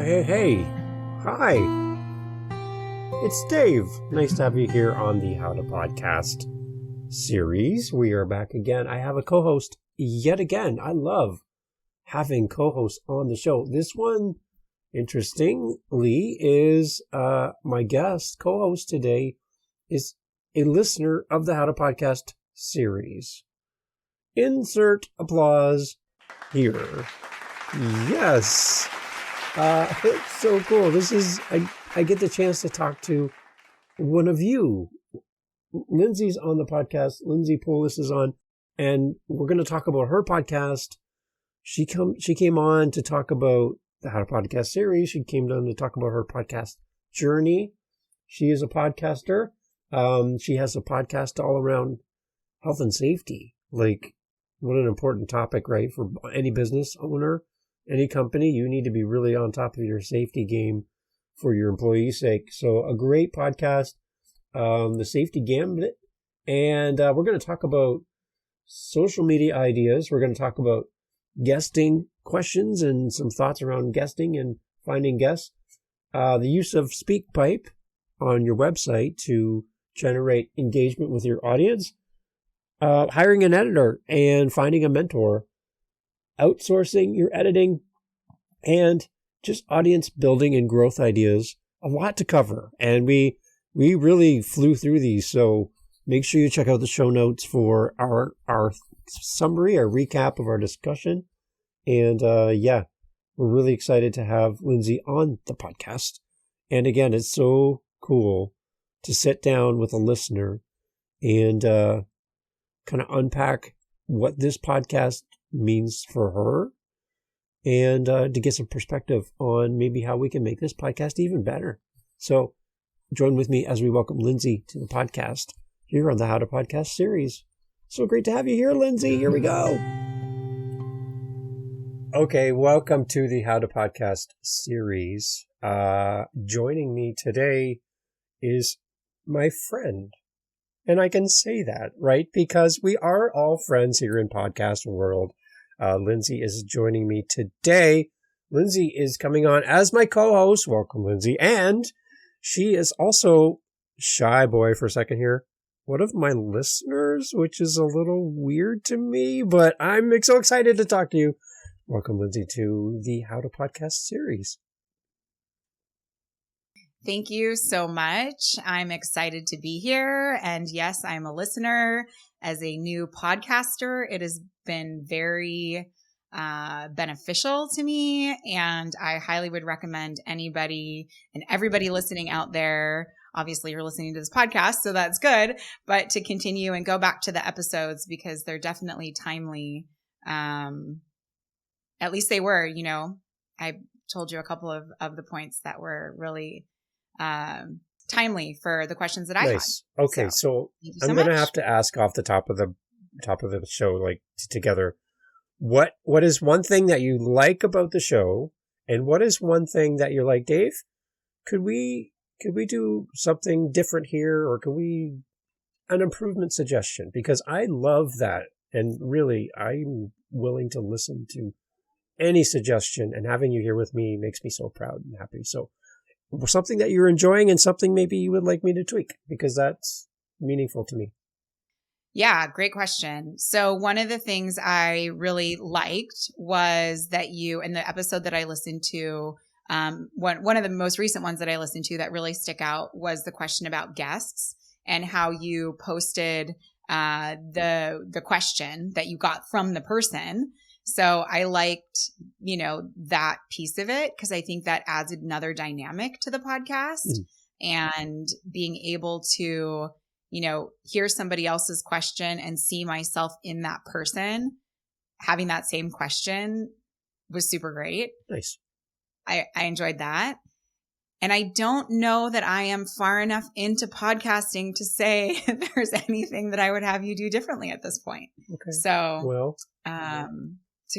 Hey. Hi. It's Dave. Nice to have you here on the How to Podcast series. We are back again. I have a co-host yet again. I love having co-hosts on the show. This one, interestingly, is my guest co-host today is a listener of the How to Podcast series. Insert applause here. Yes. It's so cool. I get the chance to talk to one of you. Lindsay's on the podcast. Lindsay Polic is on, and we're going to talk about her podcast. She came on to talk about the How to Podcast series. She came on to talk about her podcast journey. She is a podcaster. She has a podcast all around health and safety. Like, what an important topic, right? For any business owner, any company, you need to be really on top of your safety game for your employees' sake. So a great podcast, The Safety Gambit. And we're going to talk about social media ideas. We're going to talk about guesting questions and some thoughts around guesting and finding guests. The use of SpeakPipe on your website to generate engagement with your audience. Hiring an editor and finding a mentor. Outsourcing your editing, and just audience building and growth ideas. A lot to cover, and we really flew through these. So make sure you check out the show notes for our summary, our recap of our discussion. And we're really excited to have Lindsay on the podcast. And again, it's so cool to sit down with a listener and kind of unpack what this podcast means for her, and to get some perspective on maybe how we can make this podcast even better. So join with me as we welcome Lindsay to the podcast here on the How to Podcast series. So great to have you here, Lindsay. Here we go. Okay, welcome to the How to Podcast series. Joining me today is my friend. And I can say that, right? Because we are all friends here in podcast world. Lindsay is joining me today. Lindsay is coming on as my co-host. Welcome, Lindsay. And she is also, shy boy for a second here, one of my listeners, which is a little weird to me, but I'm so excited to talk to you. Welcome, Lindsay, to the How to Podcast series. Thank you so much. I'm excited to be here. And yes, I'm a listener. As a new podcaster, it has been very beneficial to me. And I highly would recommend anybody and everybody listening out there. Obviously, you're listening to this podcast, so that's good. But to continue and go back to the episodes because they're definitely timely. At least they were, I told you a couple of the points that were really timely for the questions that I had. Okay, so I'm going to have to ask off the top of the show, like together, what is one thing that you like about the show, and what is one thing that you're like, Dave, could we do something different here, or could we an improvement suggestion? Because I love that, and really I'm willing to listen to any suggestion, and having you here with me makes me so proud and happy. So something that you're enjoying and something maybe you would like me to tweak, because that's meaningful to me. Yeah, great question. So one of the things I really liked was that you, in the episode that I listened to, one of the most recent ones that I listened to that really stick out was the question about guests and how you posted the question that you got from the person. So I liked, that piece of it because I think that adds another dynamic to the podcast and being able to, hear somebody else's question and see myself in that person having that same question was super great. Nice. I enjoyed that. And I don't know that I am far enough into podcasting to say there's anything that I would have you do differently at this point. Okay. So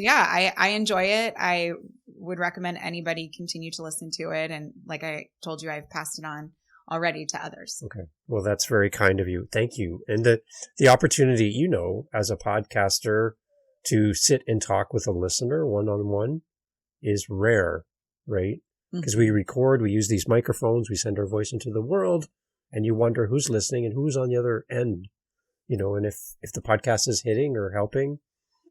yeah, I enjoy it. I would recommend anybody continue to listen to it. And like I told you, I've passed it on already to others. Okay. Well, that's very kind of you. Thank you. And the opportunity, as a podcaster to sit and talk with a listener one-on-one is rare, right? because we record, we use these microphones, we send our voice into the world, and you wonder who's listening and who's on the other end, and if the podcast is hitting or helping.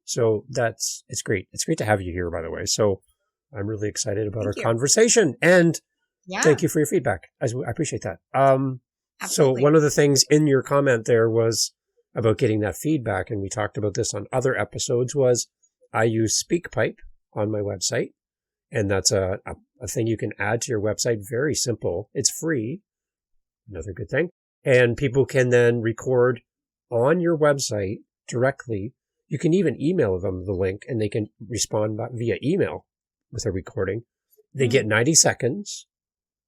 So it's great. It's great to have you here, by the way. So I'm really excited about our conversation, and thank you for your feedback. I appreciate that. So one of the things in your comment there was about getting that feedback, and we talked about this on other episodes, was I use SpeakPipe on my website, and that's a thing you can add to your website. Very simple. It's free. Another good thing. And people can then record on your website directly. You can even email them the link, and they can respond via email with a recording. They get 90 seconds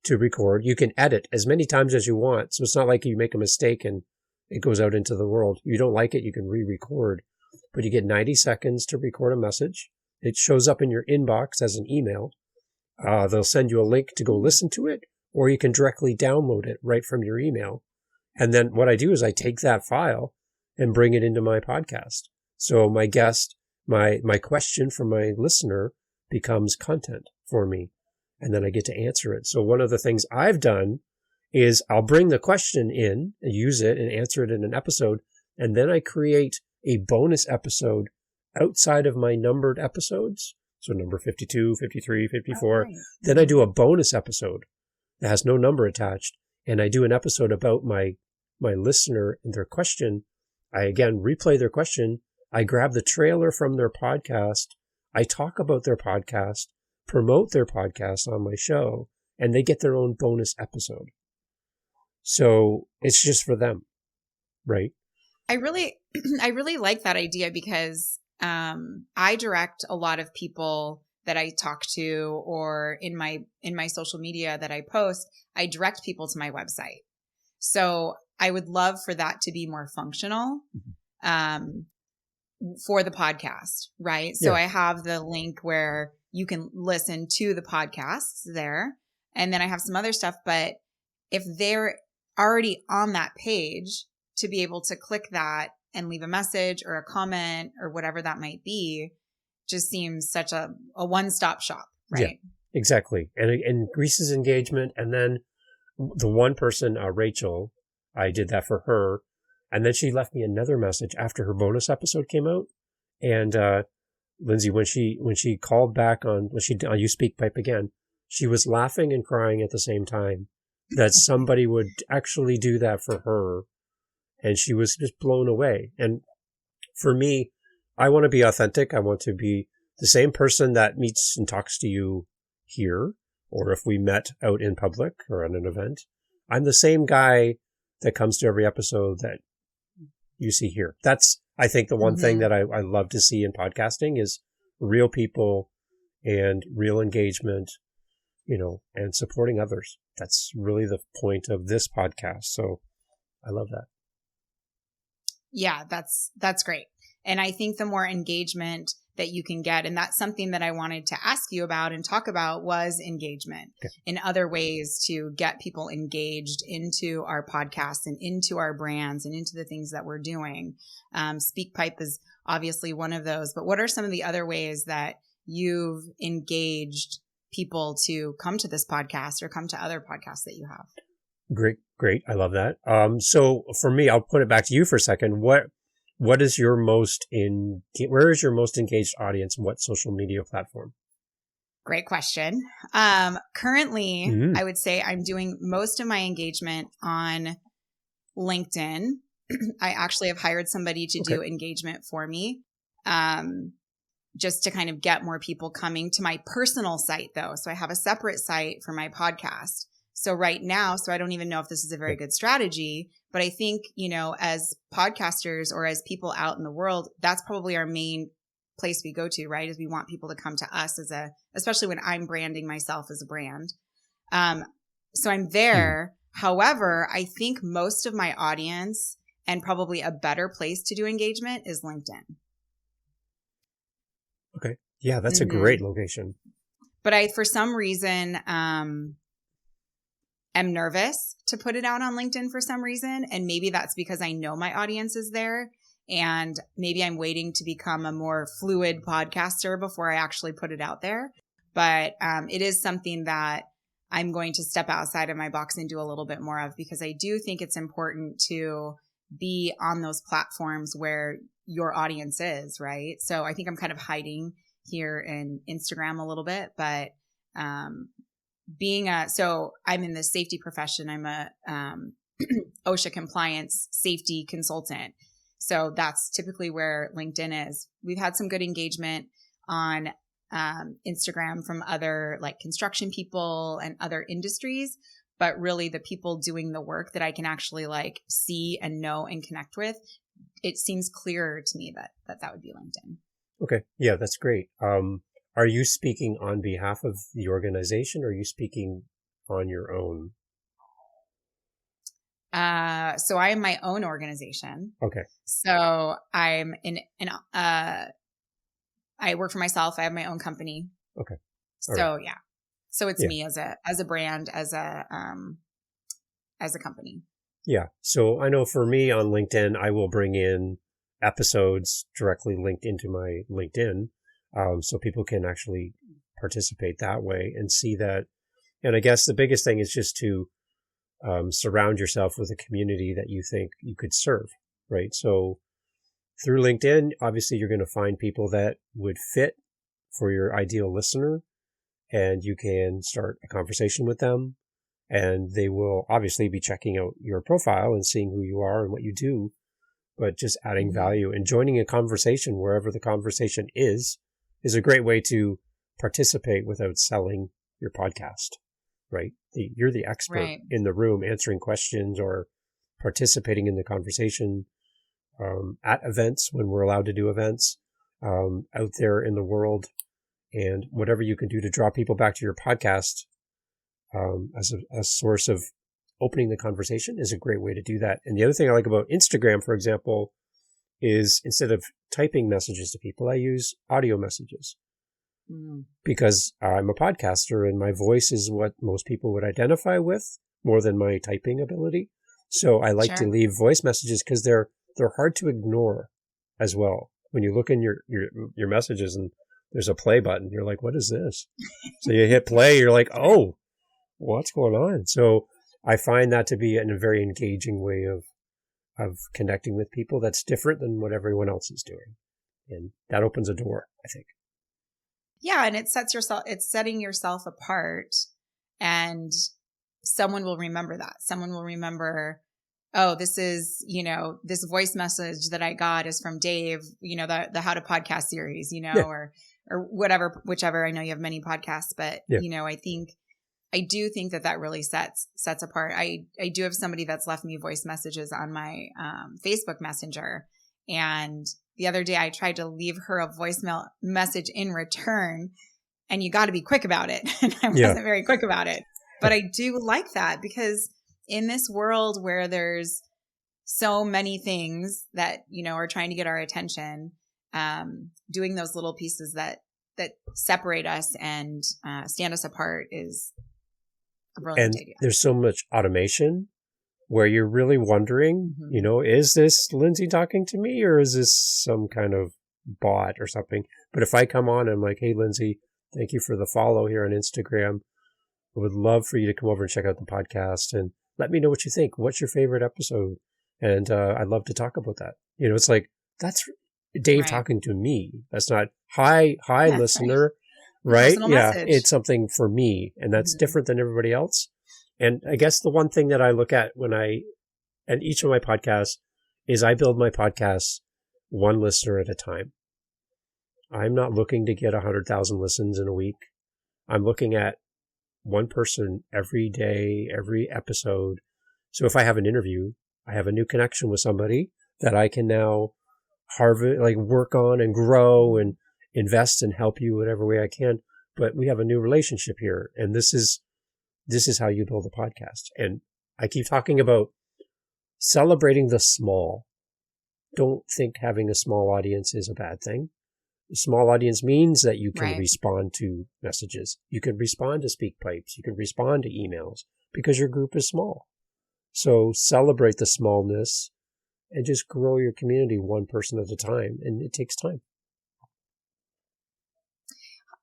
to record. You can edit as many times as you want. So it's not like you make a mistake and it goes out into the world. You don't like it, you can re-record. But you get 90 seconds to record a message. It shows up in your inbox as an email. They'll send you a link to go listen to it, or you can directly download it right from your email. And then what I do is I take that file and bring it into my podcast. So my guest, my question from my listener becomes content for me, and then I get to answer it. So one of the things I've done is I'll bring the question in and use it and answer it in an episode, and then I create a bonus episode outside of my numbered episodes. So number 52, 53, 54. Right. Then I do a bonus episode that has no number attached, and I do an episode about my listener and their question. I again replay their question. I grab the trailer from their podcast. I talk about their podcast, promote their podcast on my show, and they get their own bonus episode. So it's just for them, right? I really like that idea because I direct a lot of people that I talk to, or in my social media that I post, I direct people to my website. So I would love for that to be more functional. For the podcast, right? So I have the link where you can listen to the podcasts there. And then I have some other stuff, but if they're already on that page, to be able to click that and leave a message or a comment or whatever that might be, just seems such a one-stop shop, right? Yeah, exactly. And it increases engagement. And then the one person, Rachel, I did that for her. And then she left me another message after her bonus episode came out. And Lindsay, when she called back on you SpeakPipe again, she was laughing and crying at the same time that somebody would actually do that for her. And she was just blown away. And for me, I want to be authentic. I want to be the same person that meets and talks to you here, or if we met out in public or at an event. I'm the same guy that comes to every episode that you see here. That's, I think, the one thing that I love to see in podcasting is real people and real engagement, and supporting others. That's really the point of this podcast. So I love that. Yeah, that's great. And I think the more engagement that you can get, and that's something that I wanted to ask you about and talk about, was engagement in other ways to get people engaged into our podcasts and into our brands and into the things that we're doing. SpeakPipe is obviously one of those, but what are some of the other ways that you've engaged people to come to this podcast or come to other podcasts that you have? Great. I love that. So for me, I'll put it back to you for a second. Where is your most engaged audience? What social media platform? Great question. Currently, I would say I'm doing most of my engagement on LinkedIn. I actually have hired somebody to do engagement for me, just to kind of get more people coming to my personal site, though. So I have a separate site for my podcast. So right now, I don't even know if this is a very good strategy, but I think, as podcasters or as people out in the world, that's probably our main place we go to, right? Is we want people to come to us especially when I'm branding myself as a brand. So I'm there. However, I think most of my audience, and probably a better place to do engagement, is LinkedIn. Okay. Yeah, that's a great location. But I, for some reason, am nervous to put it out on LinkedIn for some reason. And maybe that's because I know my audience is there, and maybe I'm waiting to become a more fluid podcaster before I actually put it out there. But it is something that I'm going to step outside of my box and do a little bit more of, because I do think it's important to be on those platforms where your audience is, right? So I think I'm kind of hiding here in Instagram a little bit, but so I'm in the safety profession. I'm a OSHA compliance safety consultant. So that's typically where LinkedIn is. We've had some good engagement on Instagram from other like construction people and other industries, but really the people doing the work that I can actually like see and know and connect with, it seems clearer to me that would be LinkedIn. Okay. Yeah, that's great. Are you speaking on behalf of the organization, or are you speaking on your own? So I am my own organization. Okay. So I'm I work for myself. I have my own company. Okay. So yeah. So it's me as a brand, as a company. Yeah. So I know for me on LinkedIn, I will bring in episodes directly linked into my LinkedIn. So people can actually participate that way and see that. And I guess the biggest thing is just to surround yourself with a community that you think you could serve, right? So through LinkedIn, obviously you're going to find people that would fit for your ideal listener, and you can start a conversation with them, and they will obviously be checking out your profile and seeing who you are and what you do, but just adding value and joining a conversation wherever the conversation is a great way to participate without selling your podcast, right? You're the expert in the room answering questions or participating in the conversation at events when we're allowed to do events out there in the world, and whatever you can do to draw people back to your podcast as a source of opening the conversation is a great way to do that. And the other thing I like about Instagram, for example, is instead of typing messages to people, I use audio messages because I'm a podcaster and my voice is what most people would identify with more than my typing ability. So I like to leave voice messages because they're hard to ignore as well. When you look in your messages and there's a play button, you're like, what is this? So you hit play, you're like, oh, what's going on? So I find that to be a very engaging way of connecting with people that's different than what everyone else is doing. And that opens a door, I think. Yeah. And it's setting yourself apart, and someone will remember that. Someone will remember, oh, this is, this voice message that I got is from Dave, the How to Podcast series, or whatever, whichever. I know you have many podcasts, but, I do think that really sets apart. I do have somebody that's left me voice messages on my Facebook Messenger. And the other day I tried to leave her a voicemail message in return, and you got to be quick about it. And I wasn't very quick about it, but I do like that, because in this world where there's so many things that, are trying to get our attention, doing those little pieces that separate us and stand us apart is a brilliant idea. There's so much automation where you're really wondering, is this Lindsay talking to me, or is this some kind of bot or something? But if I come on and I'm like, hey, Lindsay, thank you for the follow here on Instagram. I would love for you to come over and check out the podcast and let me know what you think. What's your favorite episode? And I'd love to talk about that. It's like, that's Dave talking to me. That's not, hi, listener. Right? Yeah. Message. It's something for me, and that's different than everybody else. And I guess the one thing that I look at and each of my podcasts is I build my podcasts one listener at a time. I'm not looking to get 100,000 listens in a week. I'm looking at one person every day, every episode. So if I have an interview, I have a new connection with somebody that I can now work on and grow and invest and help you whatever way I can. But we have a new relationship here. And this is how you build a podcast. And I keep talking about celebrating the small. Don't think having a small audience is a bad thing. A small audience means that you can respond to messages. You can respond to speak pipes. You can respond to emails because your group is small. So celebrate the smallness and just grow your community one person at a time. And it takes time.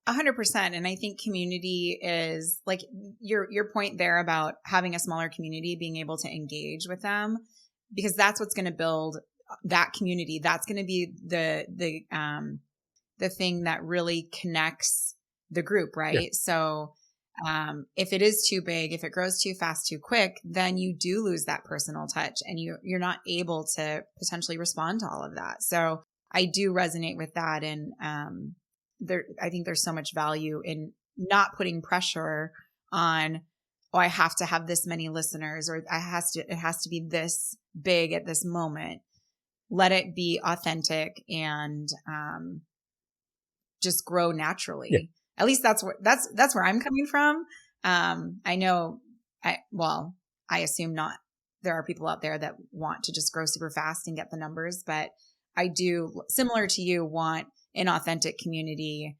100%. And I think community is like your point there about having a smaller community, being able to engage with them, because that's what's going to build that community. That's going to be the thing that really connects the group, right? Yeah. So if it is too big, if it grows too fast, too quick, then you do lose that personal touch, and you're not able to potentially respond to all of that. So I do resonate with that. And I think there's so much value in not putting pressure on, oh, I have to have this many listeners, or it has to be this big at this moment. Let it be authentic and just grow naturally. Yeah. At least that's where I'm coming from. I know I assume not. There are people out there that want to just grow super fast and get the numbers, but I do, similar to you, want an authentic community,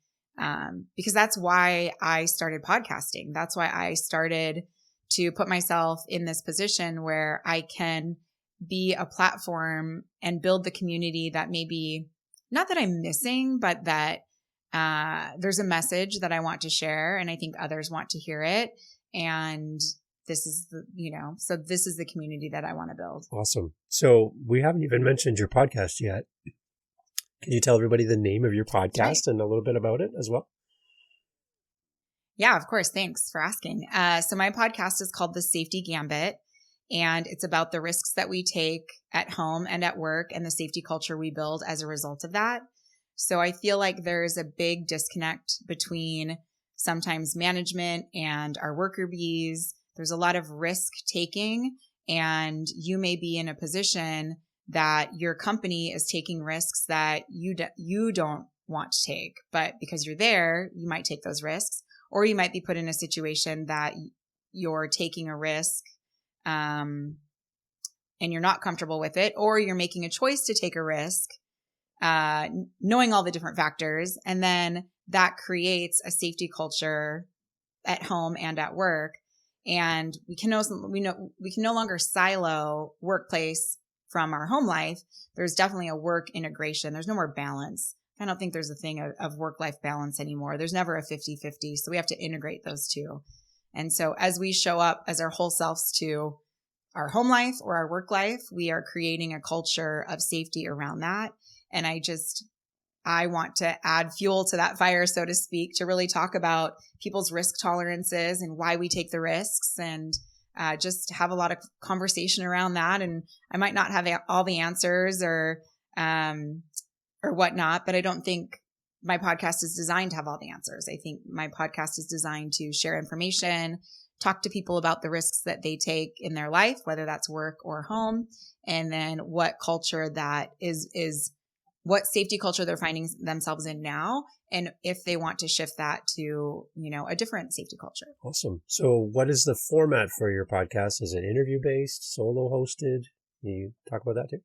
because that's why I started podcasting. That's why I started to put myself in this position where I can be a platform and build the community that maybe not that I'm missing, but that there's a message that I want to share, and I think others want to hear it. And this is so this is the community that I want to build. Awesome. So we haven't even mentioned your podcast yet. Can you tell everybody the name of your podcast and a little bit about it as well? Yeah, of course. Thanks for asking. So my podcast is called The Safety Gambit, and it's about the risks that we take at home and at work and the safety culture we build as a result of that. So I feel like there's a big disconnect between sometimes management and our worker bees. There's a lot of risk taking, and you may be in a position that your company is taking risks that you don't want to take, but because you're there, you might take those risks, or you might be put in a situation that you're taking a risk, and you're not comfortable with it, or you're making a choice to take a risk, knowing all the different factors. And then that creates a safety culture at home and at work. And we can no longer silo workplace from our home life. There's definitely a work integration. There's no more balance. I don't think there's a thing of work-life balance anymore. There's never a 50-50. So we have to integrate those two. And so as we show up as our whole selves to our home life or our work life, we are creating a culture of safety around that. And I want to add fuel to that fire, so to speak, to really talk about people's risk tolerances and why we take the risks, and just have a lot of conversation around that. And I might not have all the answers or whatnot, but I don't think my podcast is designed to have all the answers. I think my podcast is designed to share information, talk to people about the risks that they take in their life, whether that's work or home, and then what culture that is what safety culture they're finding themselves in now, and if they want to shift that to, a different safety culture. Awesome. So what is the format for your podcast? Is it interview-based, solo hosted? Can you talk about that too?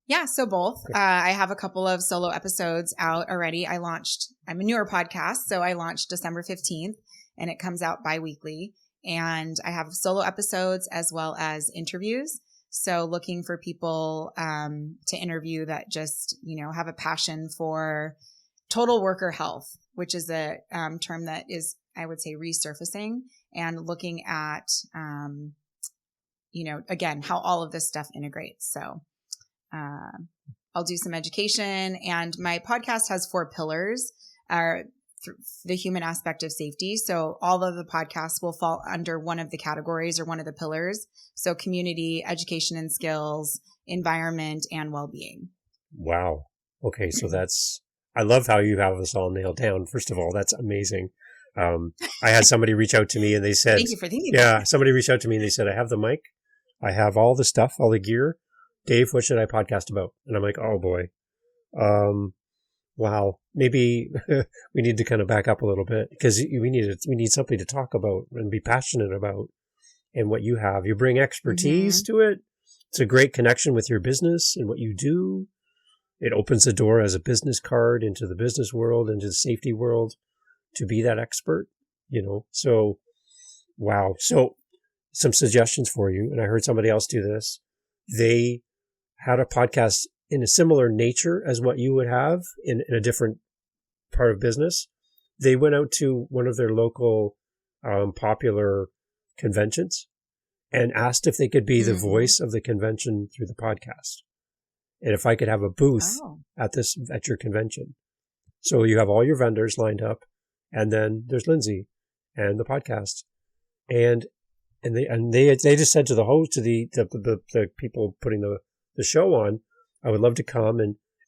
Yeah, so both. Okay. I have a couple of solo episodes out already. I'm a newer podcast, so I launched December 15th, and it comes out bi-weekly. And I have solo episodes as well as interviews. So looking for people to interview that just, have a passion for total worker health, which is a term that is, I would say, resurfacing, and looking at, again, how all of this stuff integrates. So I'll do some education, and my podcast has 4 pillars. The human aspect of safety. So all of the podcasts will fall under one of the categories or one of the pillars. So community, education and skills, environment, and well-being. Wow. Okay. So I love how you have us all nailed down. First of all, that's amazing. I had somebody reach out to me and they said, thank you for thinking. Yeah. Somebody reached out to me and they said, I have the mic. I have all the stuff, all the gear. Dave, what should I podcast about? And I'm like, oh boy. Wow, maybe we need to kind of back up a little bit, because we need something to talk about and be passionate about. And what you have, you bring expertise to it. It's a great connection with your business and what you do. It opens the door as a business card into the business world, into the safety world, to be that expert, So, wow. So some suggestions for you. And I heard somebody else do this. They had a podcast in a similar nature as what you would have in a different part of business, they went out to one of their local popular conventions and asked if they could be the voice of the convention through the podcast. And if I could have a booth at your convention. So you have all your vendors lined up, and then there's Lindsay and the podcast. And they just said to the host, to the people putting the show on, I would love to come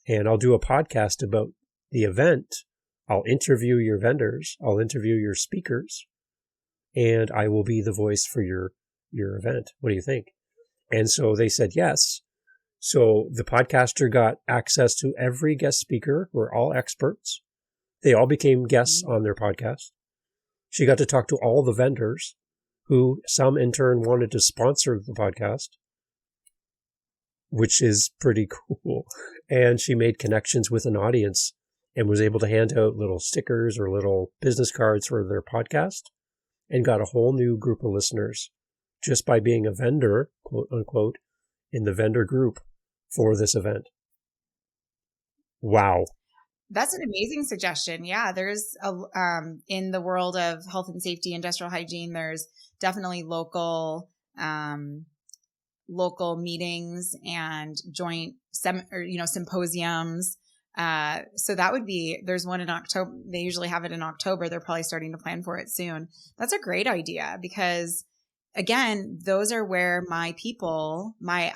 and I'll do a podcast about the event. I'll interview your vendors. I'll interview your speakers, and I will be the voice for your event. What do you think? And so they said yes. So the podcaster got access to every guest speaker. We're all experts. They all became guests on their podcast. She got to talk to all the vendors, who some in turn wanted to sponsor the podcast, which is pretty cool. And she made connections with an audience and was able to hand out little stickers or little business cards for their podcast, and got a whole new group of listeners just by being a vendor, quote unquote, in the vendor group for this event. Wow. That's an amazing suggestion. Yeah, there's in the world of health and safety, industrial hygiene, there's definitely local meetings and joint symposiums. So that would be, there's one in October. They usually have it in October. They're probably starting to plan for it soon. That's a great idea, because again, those are where my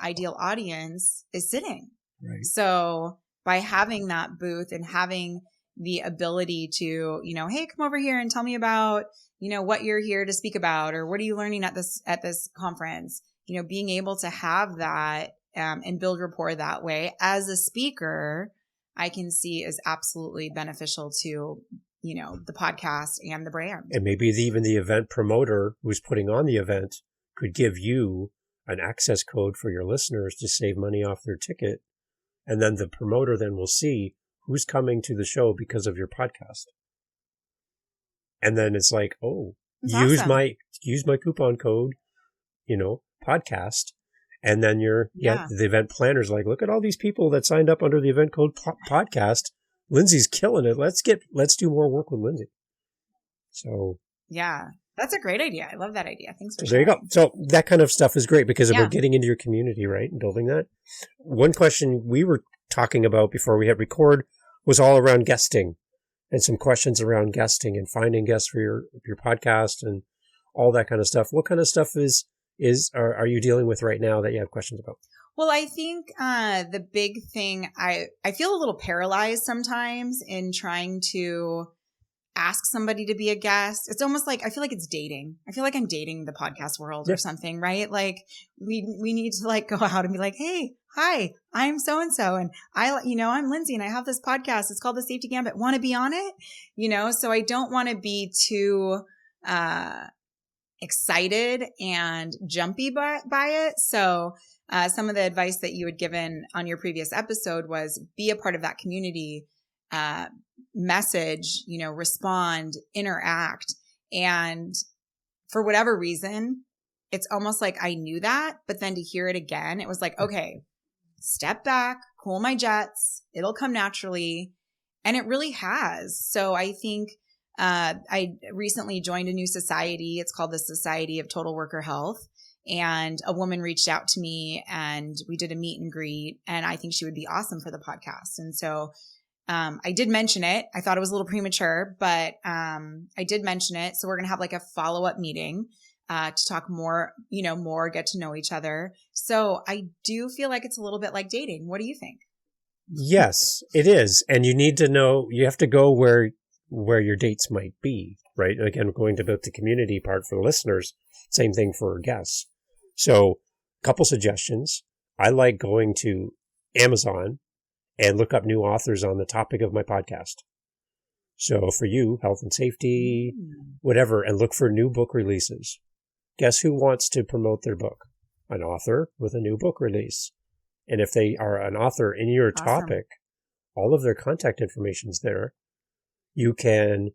ideal audience is sitting. Right. So by having that booth and having the ability to, hey, come over here and tell me about, what you're here to speak about, or what are you learning at this conference, being able to have that and build rapport that way as a speaker, I can see is absolutely beneficial to, the podcast and the brand. And maybe even the event promoter who's putting on the event could give you an access code for your listeners to save money off their ticket. And then the promoter then will see who's coming to the show because of your podcast. And then it's like, That's use awesome. my coupon code, podcast. And then the event planner's like, look at all these people that signed up under the event code podcast. Lindsay's killing it. Let's do more work with Lindsay. So yeah, that's a great idea. I love that idea. Thanks for sharing. There you go. So that kind of stuff is great because we're getting into your community, right? And building that. One question we were talking about before we hit record was all around guesting, and some questions around guesting and finding guests for your podcast and all that kind of stuff. What kind of stuff are you dealing with right now that you have questions about? Well, I think the big thing, I feel a little paralyzed sometimes in trying to ask somebody to be a guest. It's almost like, I feel like it's dating. I feel like I'm dating the podcast world or something, right? Like we need to go out and be like, hey, hi, I'm so-and-so. And I'm Lindsay and I have this podcast. It's called The Safety Gambit. Want to be on it? So I don't want to be too, excited and jumpy by it. So, some of the advice that you had given on your previous episode was be a part of that community, message, respond, interact. And for whatever reason, it's almost like I knew that, but then to hear it again, it was like, okay, step back, cool my jets. It'll come naturally. And it really has. So I think, I recently joined a new society. It's called the Society of Total Worker Health. And a woman reached out to me and we did a meet and greet. And I think she would be awesome for the podcast. And so I did mention it. I thought it was a little premature, but I did mention it. So we're going to have a follow-up meeting to talk more, get to know each other. So I do feel like it's a little bit like dating. What do you think? Yes, it is. And you need to know, you have to go where your dates might be, right? Again, going to about the community part for the listeners, same thing for guests. So a couple suggestions. I like going to Amazon and look up new authors on the topic of my podcast. So for you, health and safety, whatever, and look for new book releases. Guess who wants to promote their book? An author with a new book release. And if they are an author in your topic, all of their contact information's there. You can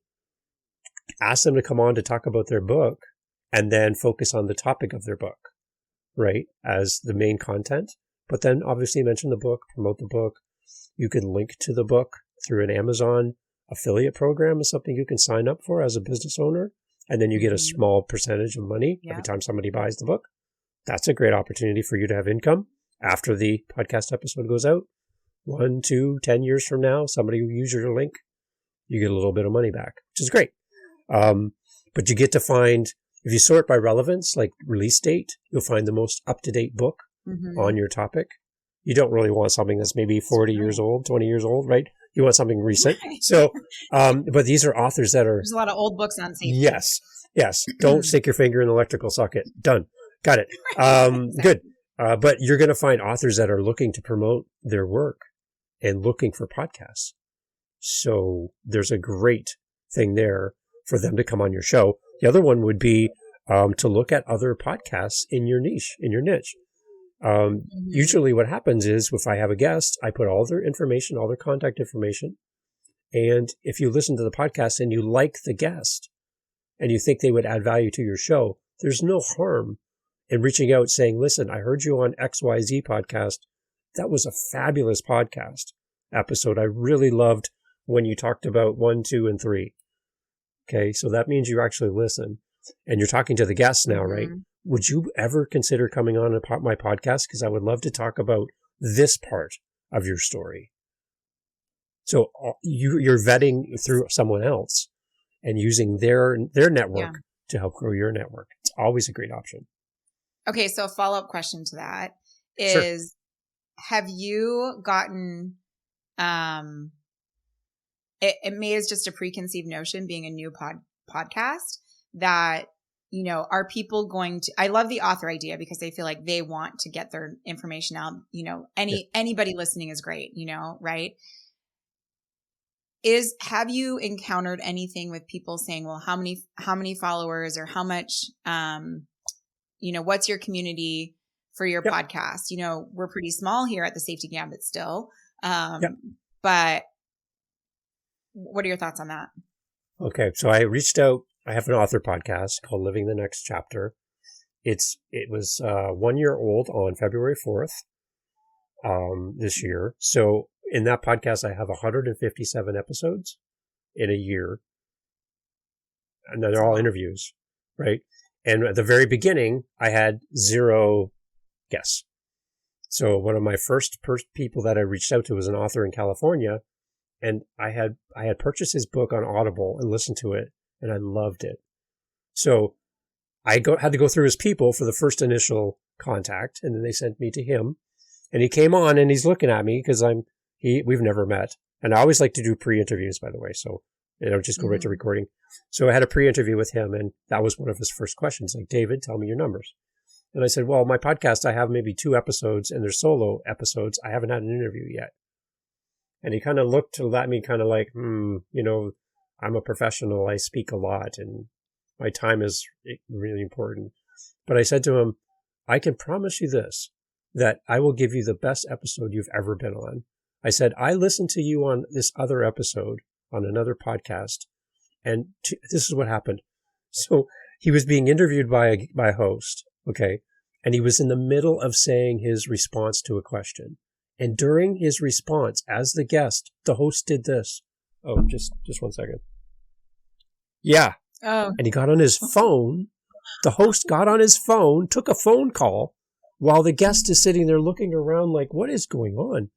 ask them to come on to talk about their book and then focus on the topic of their book, right, as the main content. But then obviously mention the book, promote the book. You can link to the book through an Amazon affiliate program is something you can sign up for as a business owner. And then you get a small percentage of money every time somebody buys the book. That's a great opportunity for you to have income after the podcast episode goes out. 1, 2, 10 years from now, somebody will use your link. You get a little bit of money back, which is great. But you get to find, if you sort by relevance, like release date, you'll find the most up-to-date book on your topic. You don't really want something that's maybe 40 years old, 20 years old, right? You want something recent. So, but these are authors that are... There's a lot of old books on safety. Yes. Don't stick your finger in the electrical socket. Done. Got it. Good. But you're going to find authors that are looking to promote their work and looking for podcasts. So there's a great thing there for them to come on your show. The other one would be to look at other podcasts in your niche, in your niche. Usually what happens is if I have a guest, I put all their information, all their contact information. And if you listen to the podcast and you like the guest and you think they would add value to your show, there's no harm in reaching out saying, listen, I heard you on XYZ podcast. That was a fabulous podcast episode. I really loved when you talked about 1, 2, and 3. Okay. So that means you actually listen and you're talking to the guests now, right? Would you ever consider coming on my podcast? Because I would love to talk about this part of your story. So you're vetting through someone else and using their network to help grow your network. It's always a great option. Okay, so a follow-up question to that is, have you gotten, it may is just a preconceived notion being a new podcast that, you know, are people going to, I love the author idea because they feel like they want to get their information out, you know, anybody listening is great, you know, right? Have you encountered anything with people saying, well, how many followers or how much, you know, what's your community for your podcast? You know, we're pretty small here at the Safety Gambit still. But what are your thoughts on that? Okay. So I reached out. I have an author podcast called Living the Next Chapter. It was 1 year old on February 4th this year. So in that podcast, I have 157 episodes in a year. And they're all interviews, right? And at the very beginning, I had 0 guests. So one of my first people that I reached out to was an author in California. And I had purchased his book on Audible and listened to it, and I loved it. So I had to go through his people for the first initial contact, and then they sent me to him. And he came on, and he's looking at me because we've never met. And I always like to do pre-interviews, by the way. So I don't just go right to recording. So I had a pre-interview with him, and that was one of his first questions. Like, David, tell me your numbers. And I said, well, my podcast, I have maybe 2 episodes, and they're solo episodes. I haven't had an interview yet. And he kind of looked at me kind of like, you know, I'm a professional. I speak a lot, and my time is really important. But I said to him, I can promise you this, that I will give you the best episode you've ever been on. I said, I listened to you on this other episode on another podcast, and this is what happened. So he was being interviewed by a host, okay, and he was in the middle of saying his response to a question. And during his response, as the guest, the host did this. Oh, just 1 second. Yeah. Oh. And he got on his phone. The host got on his phone, took a phone call, while the guest is sitting there looking around like, what is going on?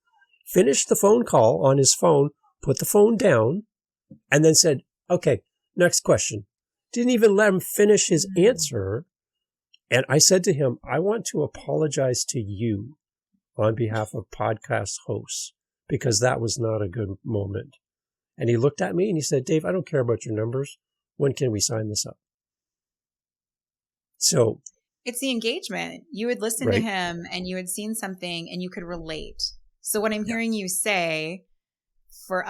Finished the phone call on his phone, put the phone down, and then said, okay, next question. Didn't even let him finish his answer. And I said to him, I want to apologize to you on behalf of podcast hosts, because that was not a good moment. And he looked at me and he said, Dave, I don't care about your numbers. When can we sign this up? So it's the engagement. You would listen to him and you had seen something and you could relate. So what I'm hearing you say for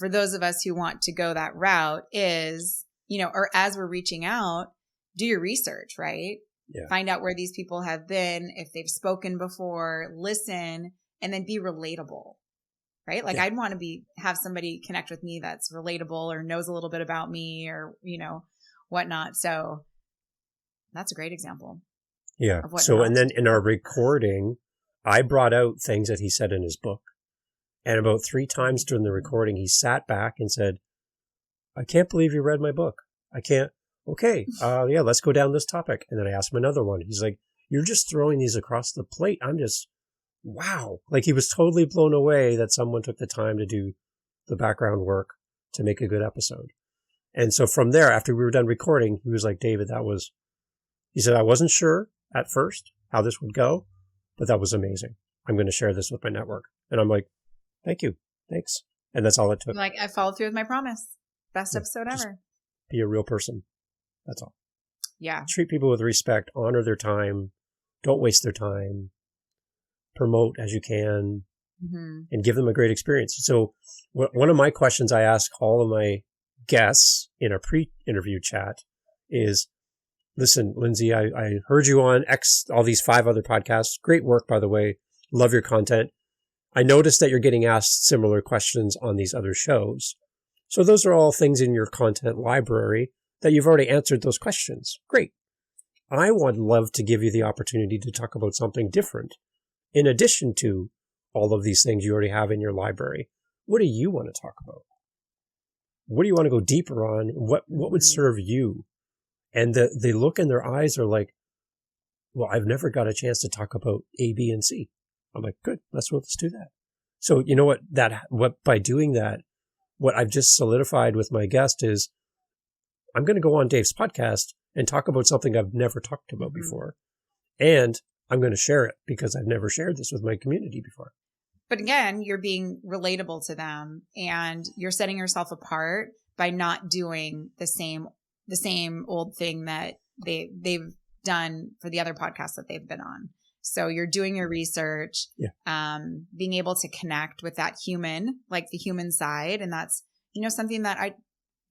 those of us who want to go that route is, you know, or as we're reaching out, do your research, right? Yeah. Find out where these people have been, if they've spoken before, listen, and then be relatable, right? Like I'd want to have somebody connect with me that's relatable or knows a little bit about me or, you know, whatnot. So that's a great example. Yeah. So, and then in our recording, I brought out things that he said in his book. And about 3 times during the recording, he sat back and said, I can't believe you read my book. I can't. Okay. Yeah, let's go down this topic. And then I asked him another one. He's like, you're just throwing these across the plate. I'm just, wow. Like he was totally blown away that someone took the time to do the background work to make a good episode. And so from there, after we were done recording, he was like, David, he said, I wasn't sure at first how this would go, but that was amazing. I'm going to share this with my network. And I'm like, thank you. Thanks. And that's all it took. Like, I followed through with my promise. Best episode ever. Be a real person. That's all. Yeah. Treat people with respect, honor their time, don't waste their time, promote as you can, and give them a great experience. So one of my questions I ask all of my guests in a pre-interview chat is, listen, Lindsay, I heard you on all these 5 other podcasts. Great work, by the way. Love your content. I noticed that you're getting asked similar questions on these other shows. So those are all things in your content library that you've already answered those questions. Great. I would love to give you the opportunity to talk about something different in addition to all of these things you already have in your library. What do you want to talk about? What do you want to go deeper on? What would serve you? And the look in their eyes are like, well, I've never got a chance to talk about A, B, and C. I'm like, good. Let's do that. So you know what, by doing that, what I've just solidified with my guest is I'm going to go on Dave's podcast and talk about something I've never talked about before. And I'm going to share it because I've never shared this with my community before. But again, you're being relatable to them and you're setting yourself apart by not doing the same old thing that they've done for the other podcasts that they've been on. So you're doing your research, being able to connect with that human, like the human side. And that's, something that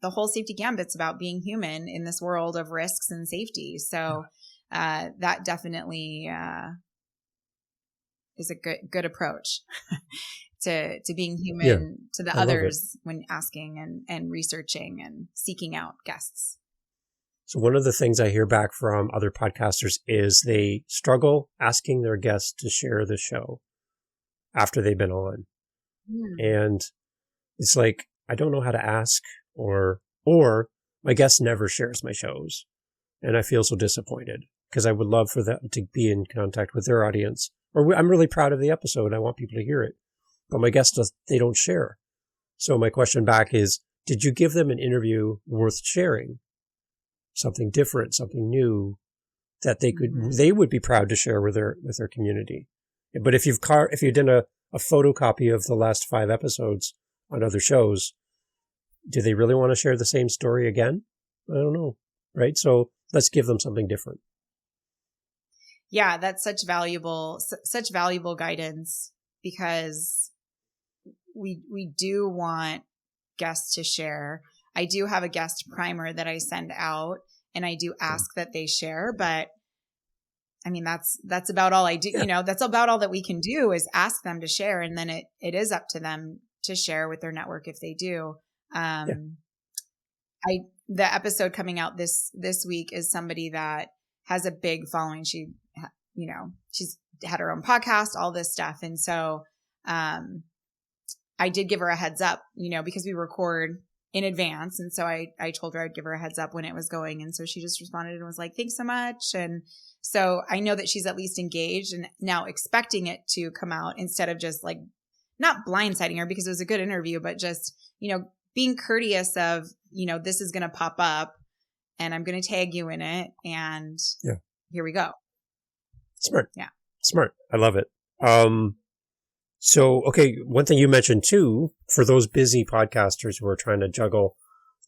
the whole Safety Gambit's about being human in this world of risks and safety. So that definitely is a good approach to being human to the others when asking and researching and seeking out guests. So one of the things I hear back from other podcasters is they struggle asking their guests to share the show after they've been on. And it's like, I don't know how to ask, or my guest never shares my shows. And I feel so disappointed because I would love for them to be in contact with their audience. Or I'm really proud of the episode. I want people to hear it. But my guests, they don't share. So my question back is, did you give them an interview worth sharing? Something different, something new that they would be proud to share with their community. But if you've done a photocopy of the last 5 episodes on other shows, do they really want to share the same story again? I don't know. Right. So let's give them something different. Yeah. That's such valuable guidance because we do want guests to share. I do have a guest primer that I send out and I do ask that they share, but I mean, that's about all I do. That's about all that we can do is ask them to share. And then it is up to them to share with their network if they do. The episode coming out this week is somebody that has a big following. She's had her own podcast, all this stuff. And so, I did give her a heads up, because we record in advance. And so I told her I'd give her a heads up when it was going. And so she just responded and was like, thanks so much. And so I know that she's at least engaged and now expecting it to come out instead of just like not blindsiding her because it was a good interview, but just, being courteous of, this is going to pop up and I'm going to tag you in it. And here we go. Smart. Yeah. Smart. I love it. So, okay, one thing you mentioned too, for those busy podcasters who are trying to juggle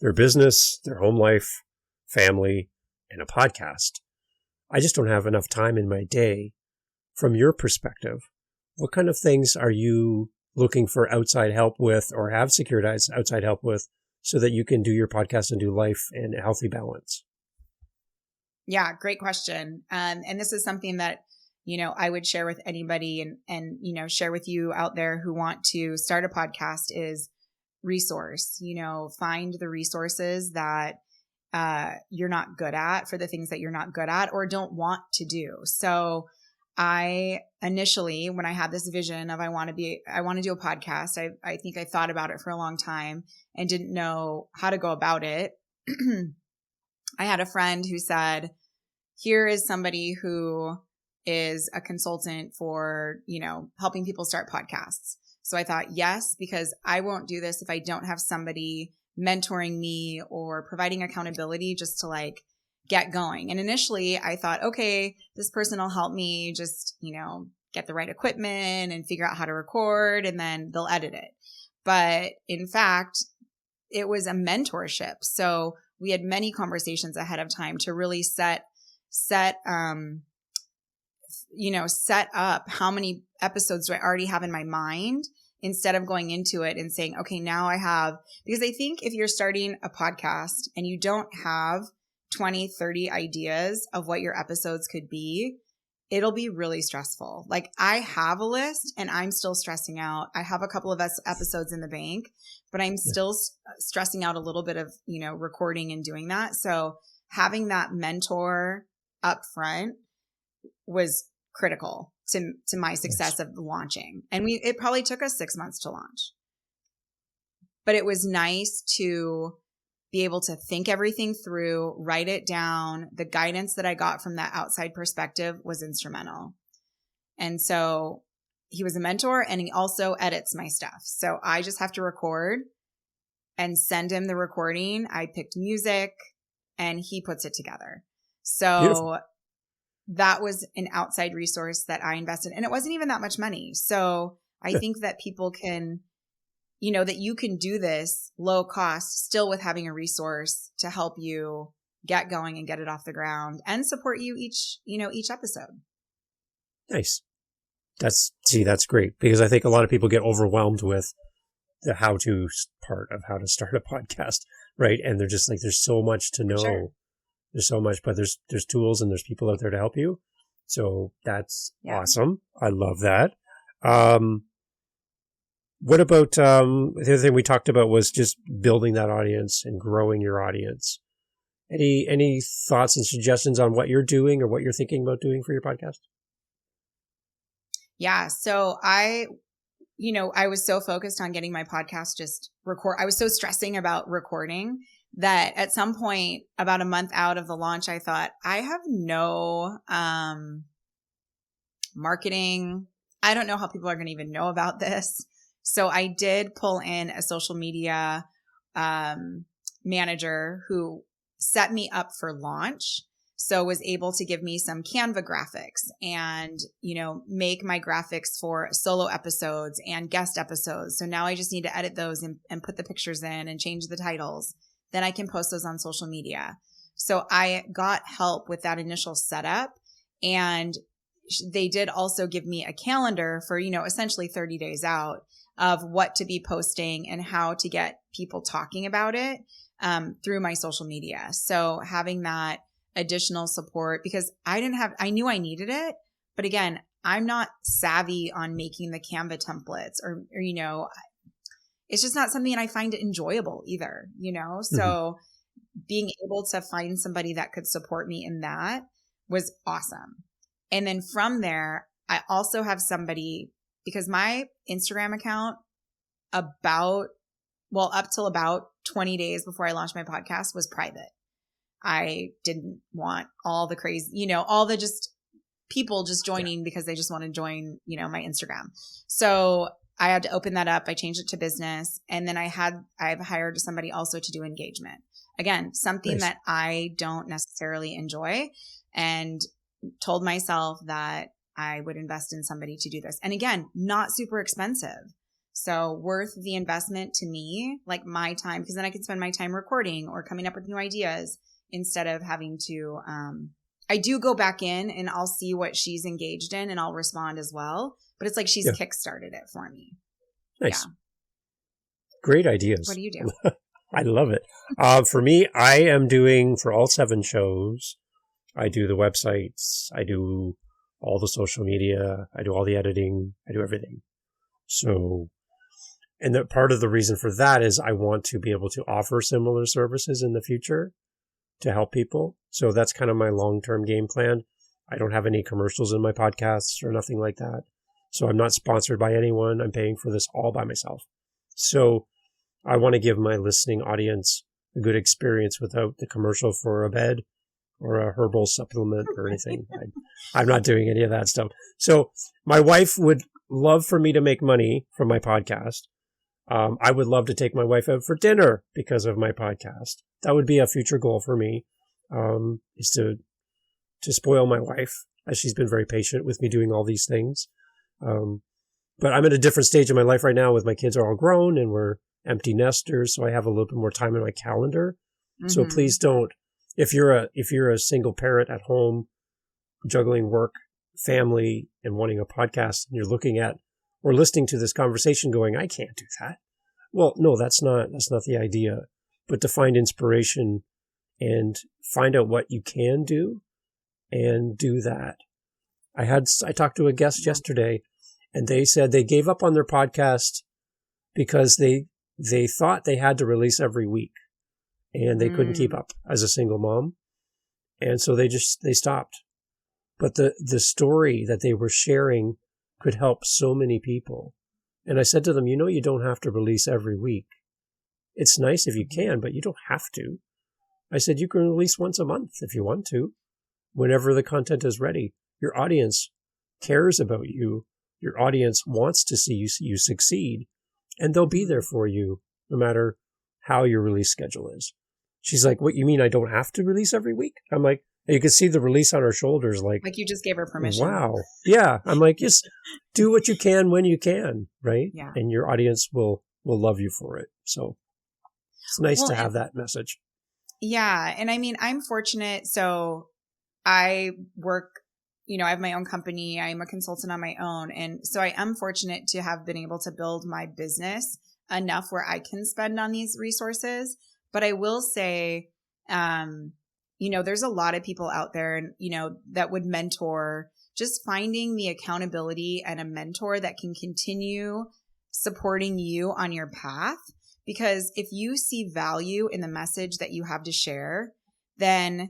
their business, their home life, family, and a podcast, I just don't have enough time in my day. From your perspective, what kind of things are you looking for outside help with or have secured outside help with so that you can do your podcast and do life in a healthy balance? Yeah, great question. And this is something that I would share with anybody and share with you out there who want to start a podcast is resource, find the resources that you're not good at for the things that you're not good at or don't want to do. So I initially, when I had this vision of I want to do a podcast, I think I thought about it for a long time and didn't know how to go about it. I had a friend who said, here is somebody who is a consultant for, helping people start podcasts. So I thought, yes, because I won't do this if I don't have somebody mentoring me or providing accountability just to like get going. And initially I thought, okay, this person will help me just, get the right equipment and figure out how to record, and then they'll edit it. But in fact, it was a mentorship. So we had many conversations ahead of time to really set up how many episodes do I already have in my mind, instead of going into it and saying, okay, now I have, because I think if you're starting a podcast and you don't have 20, 30 ideas of what your episodes could be, it'll be really stressful. Like I have a list and I'm still stressing out. I have a couple of episodes in the bank, but I'm still stressing out a little bit of, recording and doing that. So having that mentor up front was critical to my success of launching. And it probably took us 6 months to launch, but it was nice to be able to think everything through, write it down. The guidance that I got from that outside perspective was instrumental. And so he was a mentor, and he also edits my stuff. So I just have to record and send him the recording. I picked music and he puts it together. So beautiful. That was an outside resource that I invested in. And it wasn't even that much money. So I think that people can, that you can do this low cost still with having a resource to help you get going and get it off the ground and support you each episode. Nice. That's great, because I think a lot of people get overwhelmed with the how-to part of how to start a podcast, right? And they're just like, there's so much to know. Sure. There's so much, but there's tools and there's people out there to help you. So that's awesome. I love that. What about, the other thing we talked about was just building that audience and growing your audience. Any thoughts and suggestions on what you're doing or what you're thinking about doing for your podcast? Yeah. So I was so focused on getting my podcast just record. I was so stressing about recording that at some point, about a month out of the launch, I thought, I have no marketing. I don't know how people are going to even know about this. So I did pull in a social media manager who set me up for launch. So was able to give me some Canva graphics and, make my graphics for solo episodes and guest episodes. So now I just need to edit those and put the pictures in and change the titles. Then I can post those on social media. So I got help with that initial setup, and they did also give me a calendar for, essentially 30 days out of what to be posting and how to get people talking about it through my social media. So having that additional support, because I knew I needed it, but again, I'm not savvy on making the Canva templates or it's just not something I find enjoyable either, So being able to find somebody that could support me in that was awesome. And then from there, I also have somebody, because my Instagram account up till about 20 days before I launched my podcast was private. I didn't want all the crazy, all the just people just joining because they just want to join, my Instagram. So I had to open that up. I changed it to business. And then I've hired somebody also to do engagement. Again, something that I don't necessarily enjoy, and told myself that I would invest in somebody to do this. And again, not super expensive. So worth the investment to me, like my time, because then I can spend my time recording or coming up with new ideas instead of having to, I do go back in and I'll see what she's engaged in and I'll respond as well. But it's like she's kickstarted it for me. Nice. Yeah. Great ideas. What do you do? I love it. For me, I am doing, for all 7 shows, I do the websites, I do all the social media, I do all the editing, I do everything. So, and that part of the reason for that is I want to be able to offer similar services in the future to help people. So that's kind of my long-term game plan. I don't have any commercials in my podcasts or nothing like that. So I'm not sponsored by anyone. I'm paying for this all by myself. So I want to give my listening audience a good experience without the commercial for a bed or a herbal supplement or anything. I'm not doing any of that stuff. So my wife would love for me to make money from my podcast. I would love to take my wife out for dinner because of my podcast. That would be a future goal for me, is to spoil my wife, as she's been very patient with me doing all these things. But I'm at a different stage in my life right now with my kids are all grown and we're empty nesters. So I have a little bit more time in my calendar. Mm-hmm. So please don't, if you're a single parent at home, juggling work, family, and wanting a podcast, and you're looking at or listening to this conversation going, I can't do that. Well, no, that's not the idea. But to find inspiration and find out what you can do and do that. I talked to a guest yesterday, and they said they gave up on their podcast because they thought they had to release every week and they couldn't keep up as a single mom. And so they stopped. But the story that they were sharing could help so many people. And I said to them, you don't have to release every week. It's nice if you can, but you don't have to. I said, you can release once a month if you want to, whenever the content is ready. Your audience cares about you. Your audience wants to see you succeed, and they'll be there for you no matter how your release schedule is. She's like, what, you mean I don't have to release every week? I'm like, you can see the release on her shoulders. Like you just gave her permission. Wow. Yeah. I'm like, just do what you can when you can, right? Yeah. And your audience will love you for it. So it's nice to have that message. Yeah. And I mean, I'm fortunate. So I work, I have my own company. I'm a consultant on my own. And so I am fortunate to have been able to build my business enough where I can spend on these resources. But I will say, there's a lot of people out there and, that would mentor, just finding the accountability and a mentor that can continue supporting you on your path. Because if you see value in the message that you have to share, then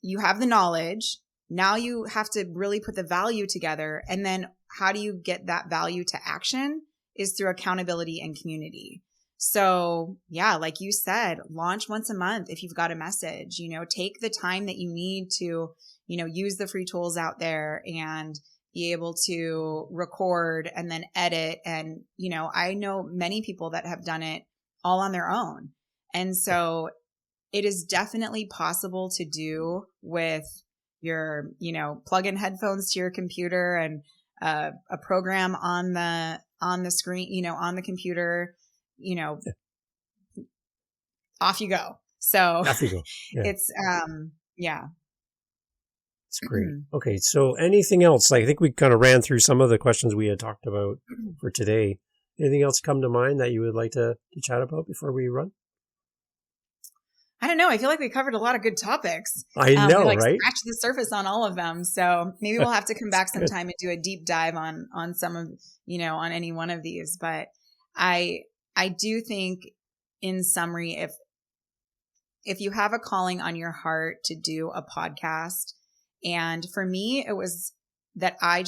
you have the knowledge. Now you have to really put the value together. And then how do you get that value to action is through accountability and community. So yeah, like you said, launch once a month if you've got a message, take the time that you need to, use the free tools out there and be able to record and then edit. And, I know many people that have done it all on their own. And so it is definitely possible to do with your, plug in headphones to your computer and a program on the screen, on the computer. Off you go. So off you go. Yeah. It's, It's great. Okay. So anything else? I think we kind of ran through some of the questions we had talked about for today. Anything else come to mind that you would like to chat about before we run? I don't know. I feel like we covered a lot of good topics. I know, we right? Scratched the surface on all of them. So maybe we'll have to come back sometime and do a deep dive on some of, on any one of these. But I do think, in summary, if you have a calling on your heart to do a podcast, and for me, it was that I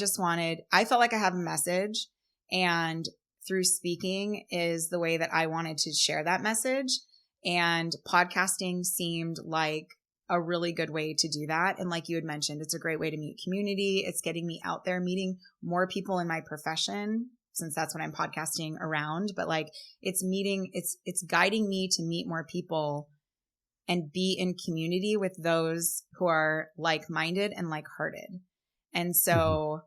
felt like I have a message, and through speaking is the way that I wanted to share that message. And podcasting seemed like a really good way to do that. And like you had mentioned, it's a great way to meet community. It's getting me out there, meeting more people in my profession, since that's what I'm podcasting around. But it's guiding me to meet more people and be in community with those who are like-minded and like-hearted. And so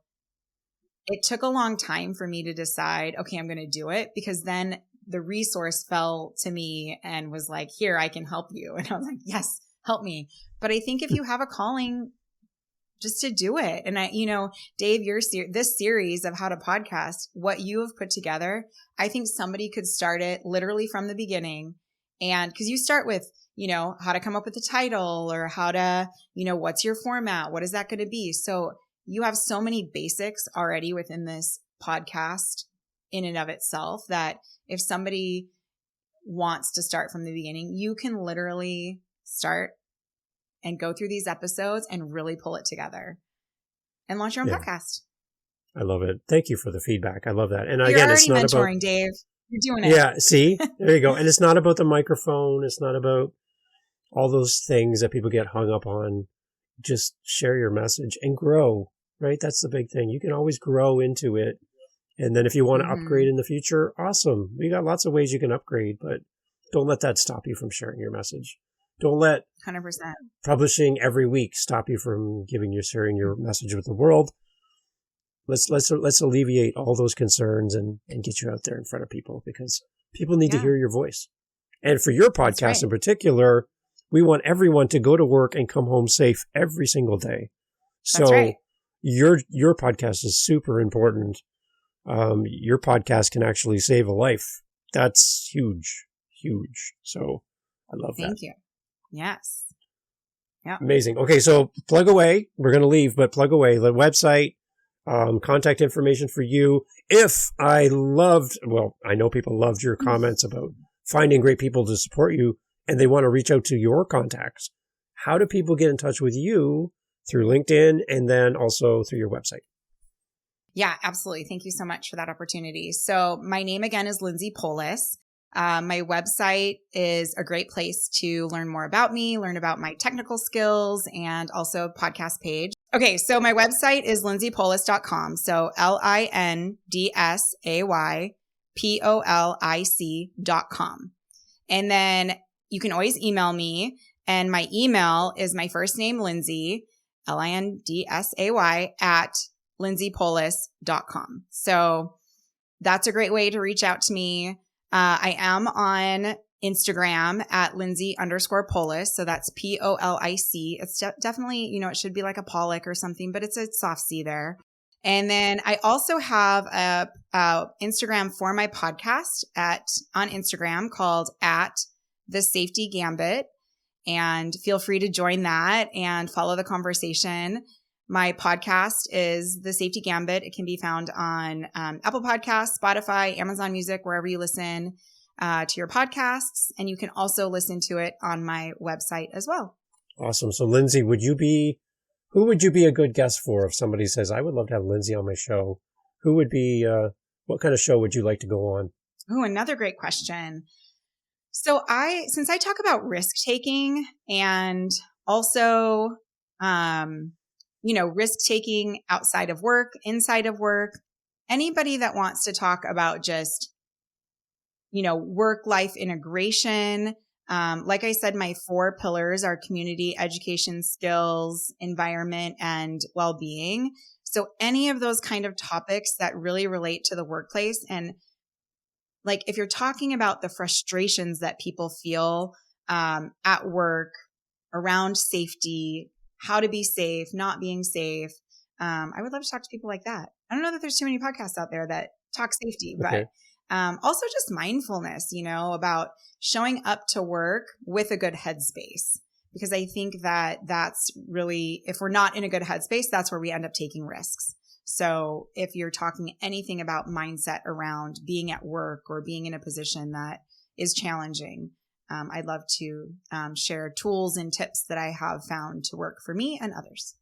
it took a long time for me to decide, okay, I'm going to do it, because then the resource fell to me and was like, here, I can help you. And I was like, yes, help me. But I think if you have a calling, just to do it. And Dave, this series of How to Podcast, what you have put together, I think somebody could start it literally from the beginning. And because you start with, how to come up with the title, or how to, what's your format? What is that going to be? So you have so many basics already within this podcast in and of itself that if somebody wants to start from the beginning, you can literally start and go through these episodes and really pull it together. and launch your own Yeah. podcast. I love it. Thank you for the feedback. I love that. And You're again, already it's not mentoring, about Dave. You're doing it. Yeah, see? There you go. And it's not about the microphone. It's not about all those things that people get hung up on. Just share your message and grow, right? That's the big thing. You can always grow into it. And then if you want to upgrade in the future, awesome. We got lots of ways you can upgrade, but don't let that stop you from sharing your message. Don't let 100%. publishing every week stop you from sharing your message with the world. Let's alleviate all those concerns and get you out there in front of people, because people need to hear your voice. And for your podcast in particular, we want everyone to go to work and come home safe every single day. So your podcast is super important. Your podcast can actually save a life. That's huge, huge. So I love that. Thank you. Yes. Yeah. Amazing. Okay. So plug away. We're going to leave, but plug away the website, contact information for you. I know people loved your comments about finding great people to support you, and they want to reach out to your contacts. How do people get in touch with you? Through LinkedIn and then also through your website? Yeah, absolutely. Thank you so much for that opportunity. So my name again is Lindsay Polic. My website is a great place to learn more about me, learn about my technical skills, and also podcast page. Okay, so my website is lindsaypolic.com. So LindsayPolic.com. And then you can always email me. And my email is my first name, Lindsay, Lindsay at lindsaypolic.com. So that's a great way to reach out to me. I am on Instagram at Lindsay_Polic. So that's Polic. It's definitely, it should be like a Pollock or something, but it's a soft C there. And then I also have a Instagram for my podcast on Instagram called @TheSafetyGambit. And feel free to join that and follow the conversation. My podcast is The Safety Gambit. It can be found on Apple Podcasts, Spotify, Amazon Music, wherever you listen to your podcasts. And you can also listen to it on my website as well. Awesome. So Lindsay, who would you be a good guest for if somebody says, I would love to have Lindsay on my show? Who would be, what kind of show would you like to go on? Oh, another great question. So since I talk about risk taking and also, risk taking outside of work, inside of work, anybody that wants to talk about just, work-life integration. Like I said, my 4 pillars are community, education, skills, environment, and well-being. So any of those kind of topics that really relate to the workplace, and like if you're talking about the frustrations that people feel at work around safety, how to be safe, not being safe, I would love to talk to people like that. I don't know that there's too many podcasts out there that talk safety, but also just mindfulness, about showing up to work with a good headspace. Because I think that that's really, if we're not in a good headspace, that's where we end up taking risks. So if you're talking anything about mindset around being at work or being in a position that is challenging, I'd love to share tools and tips that I have found to work for me and others.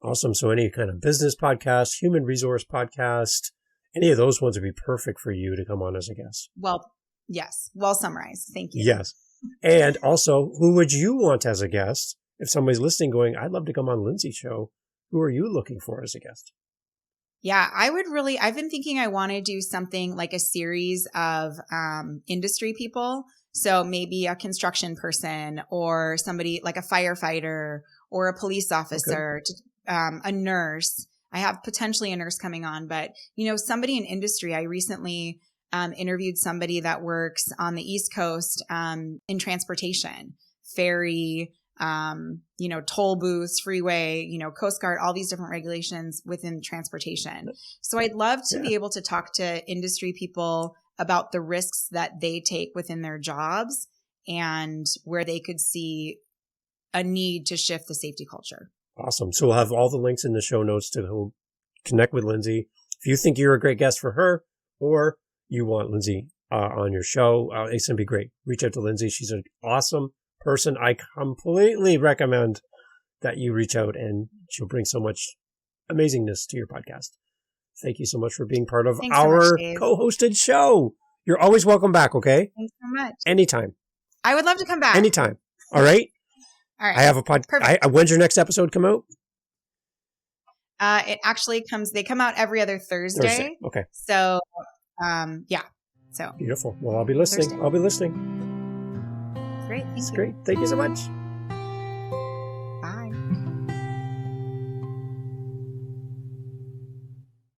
Awesome. So any kind of business podcast, human resource podcast, any of those ones would be perfect for you to come on as a guest. Well, yes. Well summarized. Thank you. Yes. And also, who would you want as a guest? If somebody's listening going, I'd love to come on Lindsay's show. Who are you looking for as a guest? Yeah, I've been thinking I want to do something like a series of industry people. So maybe a construction person or somebody like a firefighter or a police officer, a nurse. I have potentially a nurse coming on, but somebody in industry. I recently interviewed somebody that works on the East Coast in transportation, ferry, toll booths, freeway, Coast Guard, all these different regulations within transportation. So I'd love to be able to talk to industry people about the risks that they take within their jobs and where they could see a need to shift the safety culture. Awesome. So we'll have all the links in the show notes to connect with Lindsay. If you think you're a great guest for her or you want Lindsay on your show, it's going to be great. Reach out to Lindsay. She's an awesome person. I completely recommend that you reach out, and she'll bring so much amazingness to your podcast. Thank you so much for being part of Thanks so our much, Dave. co-hosted show. You're always welcome back, okay? Thanks so much. Anytime. I would love to come back. Anytime. All right? All right. I have a Perfect. when's your next episode come out? It actually they come out every other Thursday. Okay. So, yeah. So beautiful. Well, I'll be listening. Thursday. I'll be listening. Great. Thank That's you. great. Thank you so much.